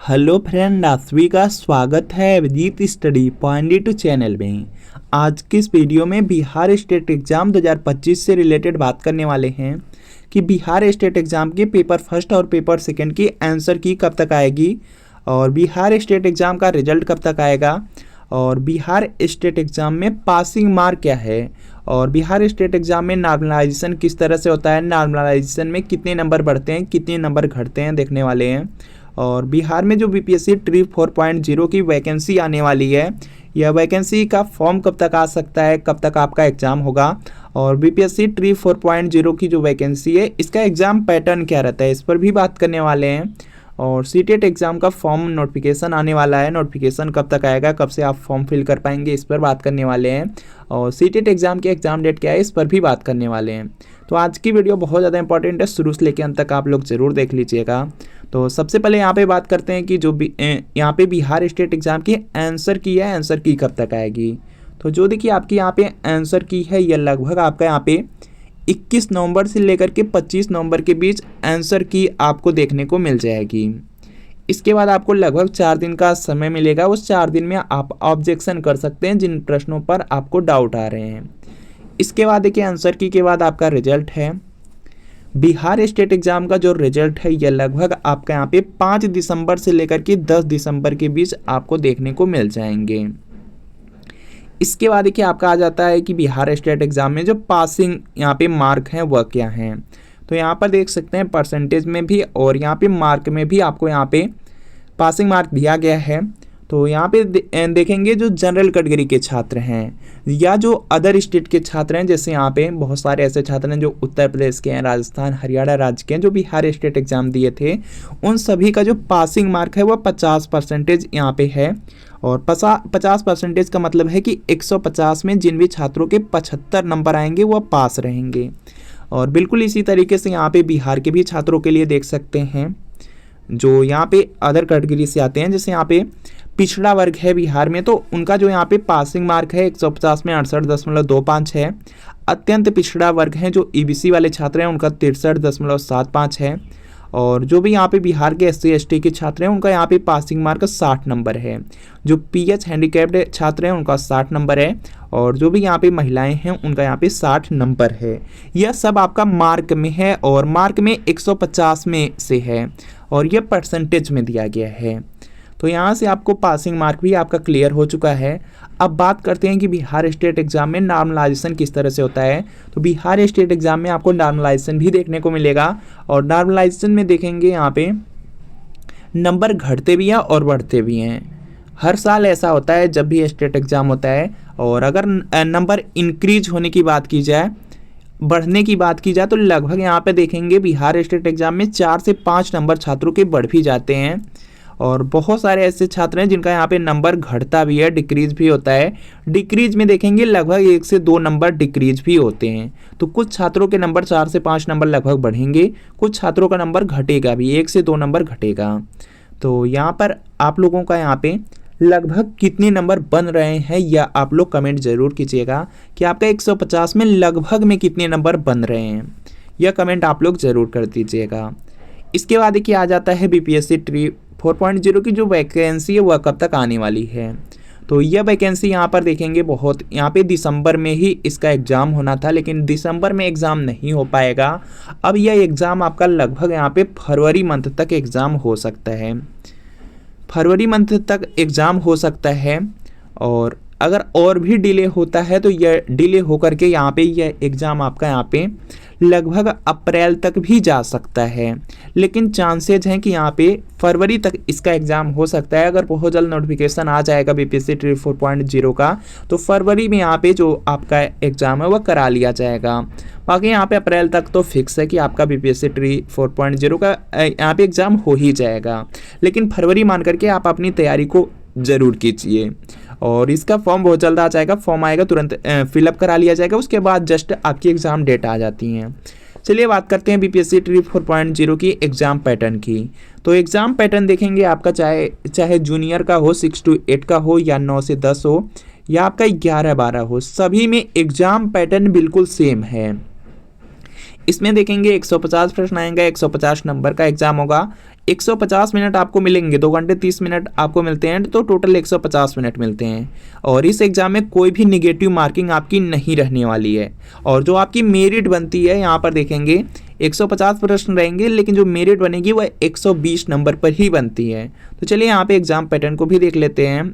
Hello friend, आप सभी का स्वागत है अभिजीत स्टडी पॉइंट चैनल में। आज की इस वीडियो में बिहार स्टेट एग्ज़ाम 2025 से रिलेटेड बात करने वाले हैं कि बिहार स्टेट एग्ज़ाम के पेपर फर्स्ट और पेपर सेकंड की आंसर की कब तक आएगी, और बिहार स्टेट एग्ज़ाम का रिजल्ट कब तक आएगा, और बिहार स्टेट एग्ज़ाम में पासिंग मार्क क्या है, और बिहार स्टेट एग्ज़ाम में नॉर्मलाइजेशन किस तरह से होता है, नॉर्मलाइजेशन में कितने नंबर बढ़ते हैं, कितने नंबर घटते हैं, देखने वाले हैं। और बिहार में जो बीपीएससी ट्री 4.0 की वैकेंसी आने वाली है, यह वैकेंसी का फॉर्म कब तक आ सकता है, कब तक आपका एग्ज़ाम होगा, और बीपीएससी ट्री 4.0 की जो वैकेंसी है इसका एग्ज़ाम पैटर्न क्या रहता है, इस पर भी बात करने वाले हैं। और सीटेट एग्ज़ाम का फॉर्म नोटिफिकेशन आने वाला है, नोटिफिकेशन कब तक आएगा, कब से आप फॉर्म फिल कर पाएंगे, इस पर बात करने वाले हैं। और सीटेट एग्ज़ाम की एग्ज़ाम डेट क्या है, इस पर भी बात करने वाले हैं। तो आज की वीडियो बहुत ज़्यादा इंपॉर्टेंट है, शुरू से लेकर अंत तक आप लोग ज़रूर देख लीजिएगा। तो सबसे पहले यहाँ पे बात करते हैं कि जो यहाँ पे बिहार स्टेट एग्ज़ाम की आंसर की है, आंसर की कब तक आएगी। तो जो देखिए आपकी यहाँ पे आंसर की है, यह लगभग आपका यहाँ पे 21 नवंबर से लेकर के 25 नवंबर के बीच आंसर की आपको देखने को मिल जाएगी। इसके बाद आपको लगभग 4 दिन का समय मिलेगा, उस 4 दिन में आप ऑब्जेक्शन कर सकते हैं जिन प्रश्नों पर आपको डाउट आ रहे हैं। इसके बाद देखिए आंसर की के बाद आपका रिजल्ट है। बिहार स्टेट एग्ज़ाम का जो रिजल्ट है यह लगभग आपका यहाँ पे 5 दिसंबर से लेकर के 10 दिसंबर के बीच आपको देखने को मिल जाएंगे। इसके बाद देखिए आपका आ जाता है कि बिहार स्टेट एग्ज़ाम में जो पासिंग यहाँ पे मार्क हैं वह क्या हैं। तो यहाँ पर देख सकते हैं परसेंटेज में भी और यहाँ पे मार्क में भी आपको यहाँ पे पासिंग मार्क दिया गया है। तो यहाँ पे देखेंगे जो जनरल कैटेगरी के छात्र हैं या जो अदर स्टेट के छात्र हैं, जैसे यहाँ पे बहुत सारे ऐसे छात्र हैं जो उत्तर प्रदेश के हैं, राजस्थान हरियाणा राज्य के हैं, जो बिहार स्टेट एग्ज़ाम दिए थे, उन सभी का जो पासिंग मार्क है वह 50% यहाँ पे है। और 50% का मतलब है कि 150 में जिन भी छात्रों के 75 नंबर आएंगे वह पास रहेंगे। और बिल्कुल इसी तरीके से यहाँ पे बिहार के भी छात्रों के लिए देख सकते हैं जो यहाँ पे अदर कैटेगरी से आते हैं, जैसे यहाँ पे पिछड़ा वर्ग है बिहार में, तो उनका जो यहाँ पे पासिंग मार्क है 150 में 68.25 है। अत्यंत पिछड़ा वर्ग है जो ईबीसी वाले छात्र हैं, उनका 63.75 है। और जो भी यहाँ पे बिहार के SC ST के छात्र हैं उनका यहाँ पे पासिंग मार्क 60 नंबर है। जो PH हैंडीकैप्ड छात्र हैं उनका 60 नंबर है। और जो भी यहाँ पे महिलाएं हैं उनका यहाँ पे 60 नंबर है। यह सब आपका मार्क में है और मार्क में 150 में से है और यह परसेंटेज में दिया गया है। तो यहाँ से आपको पासिंग मार्क भी आपका क्लियर हो चुका है। अब बात करते हैं कि बिहार स्टेट एग्ज़ाम में नॉर्मलाइजेशन किस तरह से होता है। तो बिहार स्टेट एग्ज़ाम में आपको नॉर्मलाइजेशन भी देखने को मिलेगा और नॉर्मलाइजेशन में देखेंगे यहाँ पे नंबर घटते भी हैं और बढ़ते भी हैं। हर साल ऐसा होता है जब भी स्टेट एग्ज़ाम होता है। और अगर नंबर इंक्रीज होने की बात की जाए, बढ़ने की बात की जाए, तो लगभग यहाँ पे देखेंगे बिहार स्टेट एग्ज़ाम में 4 से 5 नंबर छात्रों के बढ़ भी जाते हैं। और बहुत सारे ऐसे छात्र हैं जिनका यहाँ पे नंबर घटता भी है, डिक्रीज भी होता है। डिक्रीज में देखेंगे लगभग 1 से 2 नंबर डिक्रीज भी होते हैं। तो कुछ छात्रों के नंबर 4 से 5 नंबर लगभग बढ़ेंगे, कुछ छात्रों का नंबर घटेगा भी, 1 से 2 नंबर घटेगा। तो यहाँ पर आप लोगों का यहाँ पे लगभग कितने नंबर बन रहे हैं या आप लोग कमेंट ज़रूर कीजिएगा कि आपका 150 में लगभग में कितने नंबर बन रहे हैं, यह कमेंट आप लोग ज़रूर कर दीजिएगा। इसके बाद देखिए आ जाता है बीपीएससी ट्री 4.0 की जो वैकेंसी है वह कब तक आने वाली है। तो यह वैकेंसी यहाँ पर देखेंगे बहुत, यहाँ पे दिसंबर में ही इसका एग्ज़ाम होना था, लेकिन दिसंबर में एग्ज़ाम नहीं हो पाएगा। अब यह एग्ज़ाम आपका लगभग यहाँ पे फरवरी मंथ तक एग्ज़ाम हो सकता है, फरवरी मंथ तक एग्ज़ाम हो सकता है। और अगर और भी डिले होता है तो यह डिले होकर के यहाँ पे यह एग्ज़ाम आपका यहाँ पे लगभग अप्रैल तक भी जा सकता है, लेकिन चांसेज हैं कि यहाँ पे फरवरी तक इसका एग्ज़ाम हो सकता है। अगर बहुत जल्द नोटिफिकेशन आ जाएगा बीपीएससी ट्री 4.0 का, तो फरवरी में यहाँ पे जो आपका एग्ज़ाम है वह करा लिया जाएगा। बाकी यहाँ पे अप्रैल तक तो फिक्स है कि आपका बीपीएससी ट्री 4.0 का यहाँ पे एग्ज़ाम हो ही जाएगा, लेकिन फरवरी मान करके आप अपनी तैयारी को ज़रूर कीजिए। और इसका फॉर्म बहुत जल्द आ जाएगा, फॉर्म आएगा तुरंत फिलअप करा लिया जाएगा, उसके बाद जस्ट आपकी एग्ज़ाम डेट आ जाती हैं। चलिए बात करते हैं बीपीएससी ट्री 4.0 की एग्ज़ाम पैटर्न की। तो एग्ज़ाम पैटर्न देखेंगे आपका चाहे जूनियर का हो, 6 to 8 का हो, या 9 से 10 हो, या आपका 11-12 हो, सभी में एग्ज़ाम पैटर्न बिल्कुल सेम है। इसमें देखेंगे 150 प्रश्न आएंगे, 150 नंबर का एग्ज़ाम होगा। 150 मिनट आपको मिलेंगे, 2 घंटे 30 मिनट आपको मिलते हैं, तो टोटल 150 मिनट मिलते हैं। और इस एग्ज़ाम में कोई भी निगेटिव मार्किंग आपकी नहीं रहने वाली है। और जो आपकी मेरिट बनती है, यहाँ पर देखेंगे 150 प्रश्न रहेंगे, लेकिन जो मेरिट बनेगी वह 120 नंबर पर ही बनती है। तो चलिए यहाँ पे एग्ज़ाम पैटर्न को भी देख लेते हैं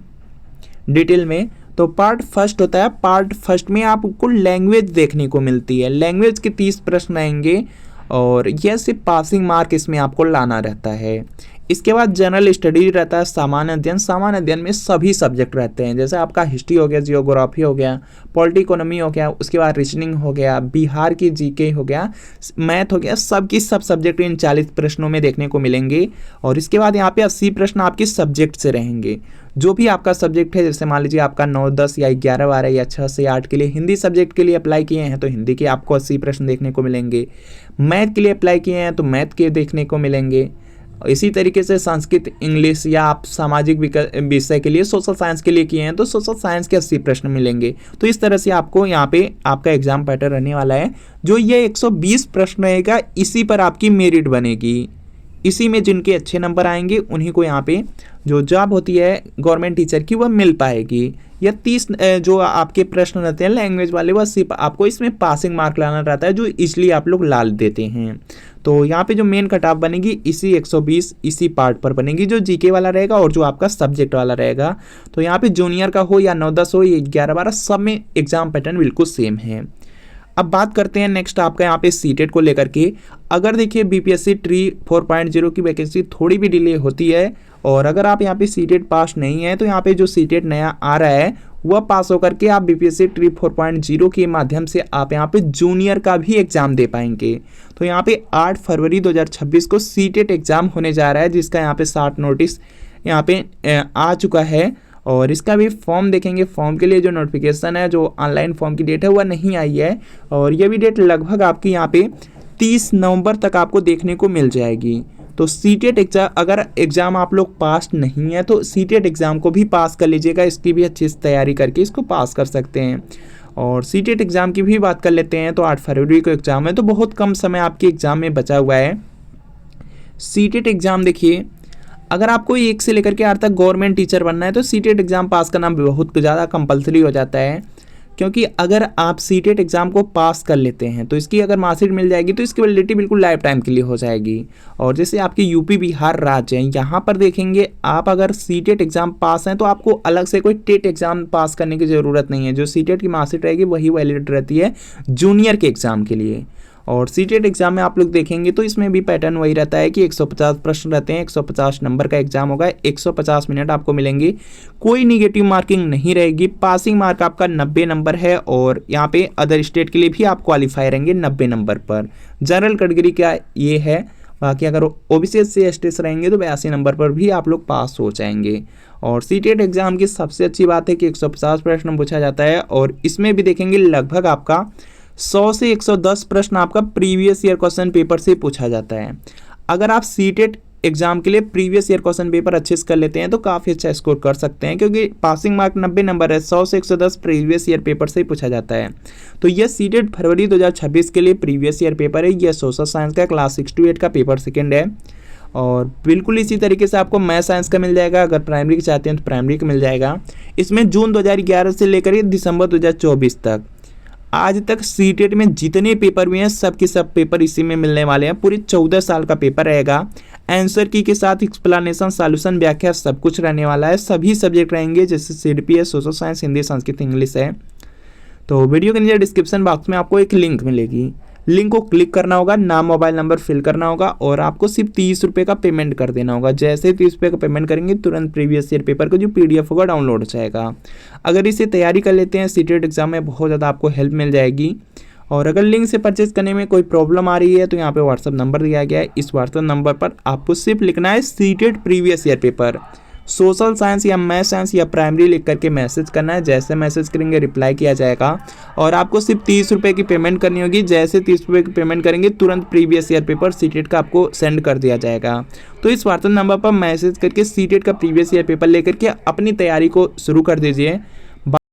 डिटेल में। तो पार्ट फर्स्ट होता है, पार्ट फर्स्ट में आपको लैंग्वेज देखने को मिलती है। लैंग्वेज के 30 प्रश्न आएंगे और यह सिर्फ पासिंग मार्क इसमें आपको लाना रहता है। इसके बाद जनरल स्टडी रहता है, सामान्य अध्ययन। सामान्य अध्ययन में सभी सब्जेक्ट रहते हैं, जैसे आपका हिस्ट्री हो गया, जियोग्राफी हो गया, पॉलिटी इकोनॉमी हो गया, उसके बाद रीजनिंग हो गया, बिहार की जीके हो गया, मैथ हो गया, सब की सब सब्जेक्ट इन 40 प्रश्नों में देखने को मिलेंगे। और इसके बाद यहाँ पे 80 प्रश्न आपके सब्जेक्ट से रहेंगे। जो भी आपका सब्जेक्ट है, जैसे मान लीजिए आपका 9, 10 या 11, 12 या 6 से 8 के लिए हिंदी सब्जेक्ट के लिए अप्लाई किए हैं तो हिंदी के आपको 80 प्रश्न देखने को मिलेंगे। मैथ के लिए अप्लाई किए हैं तो मैथ के देखने को मिलेंगे। इसी तरीके से संस्कृत, इंग्लिश या आप सामाजिक विषय के लिए, सोशल साइंस के लिए किए हैं तो सोशल साइंस के 80 प्रश्न मिलेंगे। तो इस तरह से आपको यहाँ पे आपका एग्जाम पैटर्न रहने वाला है। जो ये 120 प्रश्न रहेगा, इसी पर आपकी मेरिट बनेगी। इसी में जिनके अच्छे नंबर आएंगे उन्हीं को यहाँ पे जो जॉब होती है गवर्नमेंट टीचर की, वह मिल पाएगी। या 30 जो आपके प्रश्न रहते हैं लैंग्वेज वाले, वह सिर्फ आपको इसमें पासिंग मार्क लाना रहता है, जो इसलिए आप लोग लाल देते हैं। तो यहाँ पे जो मेन कट ऑफ बनेगी इसी 120 इसी पार्ट पर बनेगी, जो जीके वाला रहेगा और जो आपका सब्जेक्ट वाला रहेगा। तो यहाँ पे जूनियर का हो या 9, 10 हो या 11, 12, सब में एग्जाम पैटर्न बिल्कुल सेम है। अब बात करते हैं नेक्स्ट आपका यहाँ पे सीटेट को लेकर के। अगर देखिए बीपीएससी ट्री 4.0 की वैकेंसी थोड़ी भी डिले होती है और अगर आप यहाँ पे सीटेट पास नहीं है तो यहाँ पे जो सीटेट नया आ रहा है वह पास होकर के आप बीपीएससी ट्री 4.0 के माध्यम से आप यहाँ पे जूनियर का भी एग्जाम दे पाएंगे। तो यहाँ पे 8 फरवरी 2026 को सीटेट एग्जाम होने जा रहा है, जिसका यहाँ पे 60 नोटिस यहाँ पे आ चुका है। और इसका भी फॉर्म देखेंगे, फॉर्म के लिए जो नोटिफिकेशन है, जो ऑनलाइन फॉर्म की डेट है वह नहीं आई है। और ये भी डेट लगभग आपकी यहाँ पे 30 नवंबर तक आपको देखने को मिल जाएगी। तो सीटेट एग्जाम, अगर एग्ज़ाम आप लोग पास नहीं है तो सीटेट एग्ज़ाम को भी पास कर लीजिएगा, इसकी भी अच्छी से तैयारी करके इसको पास कर सकते हैं। और सीटेट एग्ज़ाम की भी बात कर लेते हैं। तो 8 फरवरी को एग्ज़ाम है, तो बहुत कम समय आपके एग्ज़ाम में बचा हुआ है। सीटेट एग्ज़ाम देखिए, अगर आपको 1 से लेकर के 8 तक गवर्नमेंट टीचर बनना है तो सीटेट एग्ज़ाम पास करना बहुत ज़्यादा कंपलसरी हो जाता है, क्योंकि अगर आप सीटेट एग्ज़ाम को पास कर लेते हैं तो इसकी अगर मार्कशीट मिल जाएगी तो इसकी वैलिडिटी बिल्कुल लाइफ टाइम के लिए हो जाएगी। और जैसे आपकी यूपी बिहार राज्य हैं, यहाँ पर देखेंगे आप अगर सीटेट एग्ज़ाम पास हैं तो आपको अलग से कोई टेट एग्ज़ाम पास करने की ज़रूरत नहीं है। जो सीटेट की मार्कशीट रहेगी वही वैलिड रहती है जूनियर के एग्ज़ाम के लिए। और सीटेट एग्जाम में आप लोग देखेंगे तो इसमें भी पैटर्न वही रहता है कि 150 प्रश्न रहते हैं, 150 नंबर का एग्जाम होगा, 150 मिनट आपको मिलेंगे, कोई निगेटिव मार्किंग नहीं रहेगी। पासिंग मार्क आपका 90 नंबर है और यहाँ पे अदर स्टेट के लिए भी आप क्वालिफाई रहेंगे 90 नंबर पर। जनरल कैटेगरी का ये है, बाकी अगर ओबीसी से एसटी से रहेंगे तो 82 नंबर पर भी आप लोग पास हो जाएंगे। और सीटेट एग्जाम की सबसे अच्छी बात है कि 150 प्रश्न पूछा जाता है और इसमें भी देखेंगे लगभग आपका 100 से 110 प्रश्न आपका प्रीवियस ईयर क्वेश्चन पेपर से पूछा जाता है। अगर आप सीटेट एग्जाम के लिए प्रीवियस ईयर क्वेश्चन पेपर अच्छे से कर लेते हैं तो काफ़ी अच्छा स्कोर कर सकते हैं, क्योंकि पासिंग मार्क 90 नंबर है, 100 से 110 प्रीवियस ईयर पेपर से ही पूछा जाता है। तो यह सीटेट फरवरी 2026 के लिए प्रीवियस ईयर पेपर है। यह सोशल साइंस का क्लास 6 to 8 का पेपर सेकेंड है। और बिल्कुल इसी तरीके से आपको मैथ साइंस का मिल जाएगा, अगर प्राइमरी की चाहते हैं तो प्राइमरी का मिल जाएगा। इसमें जून 2011 से लेकर दिसंबर 2024 तक आज तक सीटेट में जितने पेपर हुए हैं सब के सब पेपर इसी में मिलने वाले हैं। पूरे 14 साल का पेपर रहेगा। आंसर की के साथ एक्सप्लेनेशन, सॉल्यूशन, व्याख्या सब कुछ रहने वाला है। सभी सब्जेक्ट रहेंगे, जैसे सीडीपी है, social science, Hindi, Sanskrit, English है। तो वीडियो के नीचे डिस्क्रिप्शन बॉक्स में आपको एक लिंक मिलेगी, लिंक को क्लिक करना होगा, नाम मोबाइल नंबर फिल करना होगा और आपको सिर्फ 30 रुपये का पेमेंट कर देना होगा। जैसे 30 रुपये का पेमेंट करेंगे तुरंत प्रीवियस ईयर पेपर का जो PDF होगा डाउनलोड हो जाएगा। अगर इसे तैयारी कर लेते हैं सीटेट एग्जाम में बहुत ज़्यादा आपको हेल्प मिल जाएगी। और अगर लिंक से परचेज करने में कोई प्रॉब्लम आ रही है तो यहाँ पे व्हाट्सअप नंबर दिया गया है। इस व्हाट्सअप नंबर पर आपको सिर्फ लिखना है CTET previous year paper, social science या मैथ साइंस या प्राइमरी लिख करके मैसेज करना है। जैसे मैसेज करेंगे रिप्लाई किया जाएगा और आपको सिर्फ 30 रुपये की पेमेंट करनी होगी। जैसे 30 रुपये की पेमेंट करेंगे तुरंत प्रीवियस ईयर पेपर सीटेट का आपको सेंड कर दिया जाएगा। तो इस व्हाट्सएप नंबर पर मैसेज करके सीटेट का प्रीवियस ईयर पेपर लेकर के अपनी तैयारी को शुरू कर दीजिए।